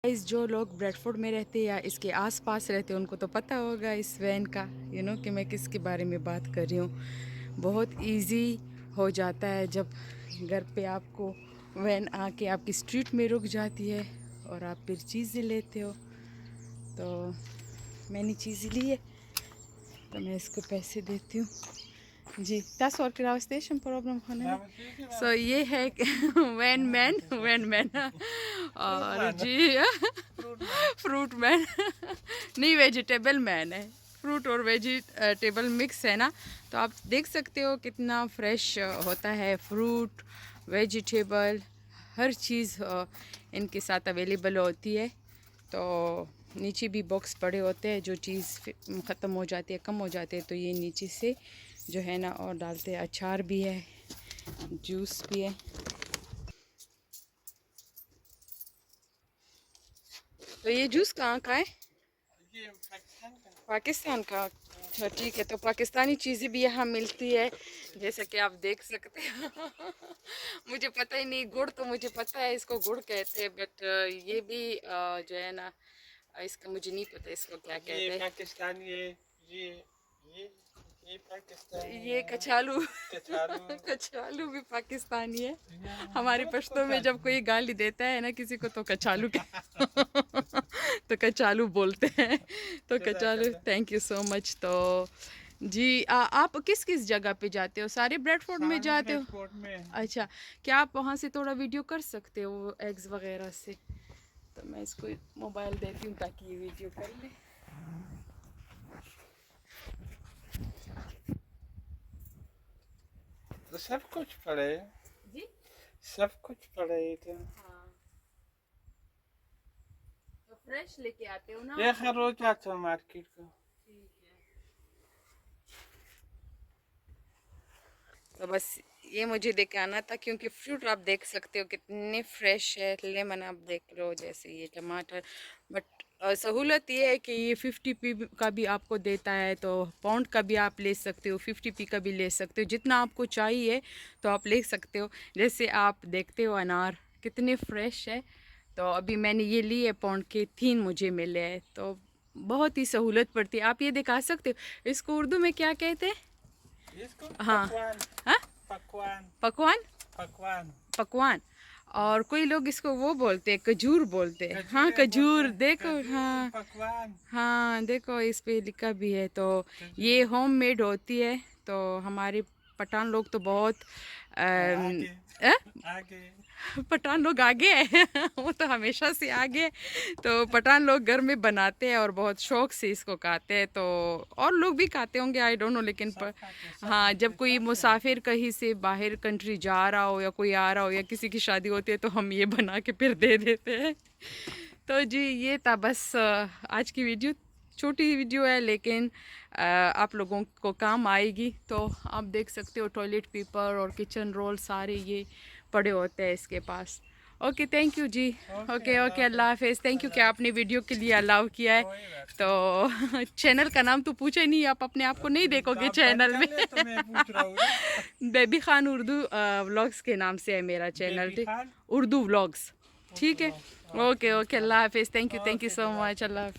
Guys, जो लोग Bradford में रहते हैं या इसके आसपास रहते हैं उनको तो पता होगा इस वैन का कि मैं किसके बारे में बात कर रही हूँ। बहुत इजी हो जाता है जब घर पे आपको वैन आके आपकी स्ट्रीट में रुक जाती है और आप फिर चीज़ें लेते हो। तो मैंने चीज़ें ली है तो मैं इसको पैसे देती हूँ जी। 10 और स्टेशन प्रॉब्लम होने सो ये है वैन मैन और जी फ्रूट मैन नहीं, वेजिटेबल मैन है। फ्रूट और वेजिटेबल मिक्स है ना। तो आप देख सकते हो कितना फ्रेश होता है फ्रूट वेजिटेबल, हर चीज़ इनके साथ अवेलेबल होती है। तो नीचे भी बॉक्स पड़े होते हैं, जो चीज़ ख़त्म हो जाती है, कम हो जाती है तो ये नीचे से जो है ना और डालते हैं। अचार भी है, जूस भी है। तो ये जूस कहाँ का है? ये पाकिस्तान का। अच्छा ठीक है, तो पाकिस्तानी चीज़ें भी यहाँ मिलती है जैसा कि आप देख सकते हो। मुझे पता ही नहीं, गुड़ तो मुझे पता है इसको गुड़ कहते हैं, बट ये भी जो है ना इसका मुझे नहीं पता इसको क्या कहते हैं। पाकिस्तानी है। ये ये ये पाकिस्तानी ये है। कछालू कछारू। कछालू भी पाकिस्तानी है। हमारी बहुत पश्तो कुछ में है। जब कोई गाली देता है ना किसी को तो कछालू तो कचालू बोलते हैं। तो कचालू, थैंक यू सो मच। तो जी आप किस किस जगह पे जाते हो? सारे ब्रेडफोर्ड में सारे जाते हो? ट्रांसपोर्ट में। अच्छा, क्या आप वहाँ से थोड़ा वीडियो कर सकते हो एग्स वगैरह से? तो मैं इसको मोबाइल देती हूँ ताकि ये वीडियो कर ले। तो सब कुछ पड़े। जी सब कुछ पड़े तो। हाँ, तो फ्रेश लेके आते हो ना ये आप? हर रोज जाता हूँ मार्केट को। ठीक है, तो बस ये मुझे लेके आना था क्योंकि फ्रूट आप देख सकते हो कितने फ्रेश है। लेमन आप देख लो, जैसे ये टमाटर। बट सहूलत ये है कि ये 50p का भी आपको देता है, तो पाउंड का भी आप ले सकते हो, 50p का भी ले सकते हो, जितना आपको चाहिए तो आप ले सकते हो। जैसे आप देखते हो अनार कितने फ्रेश है। तो अभी मैंने ये लिए पाउंड के 3 मुझे मिले हैं, तो बहुत ही सहूलत पड़ती है। आप ये दिखा सकते हो इसको उर्दू में क्या कहते हैं? इसको हाँ पकवान। हाँ, पकवान। पकवान। पकवान। पकवान। और कोई लोग इसको वो बोलते हैं, खजूर बोलते हैं। हाँ खजूर बोलते खजूर, हैं। देखो। खजूर हाँ पकवान। हाँ, देखो इस पे लिखा भी है। तो ये खजूर। होममेड होती है। तो हमारे पठान लोग तो बहुत आगे। अ, आगे। पठान लोग आगे है वो तो हमेशा से आगे है। तो पठान लोग घर में बनाते हैं और बहुत शौक से इसको खाते हैं। तो और लोग भी खाते होंगे, आई डोंट नो, लेकिन सब खाते सब हाँ, जब खाते कोई सब खाते। मुसाफिर कहीं से बाहर कंट्री जा रहा हो या कोई आ रहा हो या किसी की शादी होती है तो हम ये बना के फिर दे देते हैं। तो जी ये था बस आज की वीडियो। छोटी वीडियो है लेकिन आप लोगों को काम आएगी। तो आप देख सकते हो टॉयलेट पेपर और किचन रोल सारे ये पड़े होते हैं इसके पास। ओके, थैंक यू जी। ओके, ओके अल्लाह ओके, हाफिज। अल्लाह हाफिज़। थैंक यू कि अल्लाह आपने वीडियो के लिए अलाउ किया है। कोई बात तो चैनल का नाम तो पूछे नहीं, आप अपने आप को नहीं नहीं। देखोगे आप बात चैनल कर में। ले तो मैं पूछ रहा हूँ ना। बेबी खान उर्दू व्लॉग्स के नाम से है मेरा चैनल। बेबी ठीक, खान। उर्दू व्लॉग्स। ठीक है। ओके ओके ओके, अल्लाह हाफिज़। थैंक यू ओके सो अल्लाह मच। हाफिज। अल्लाह हाफिज़।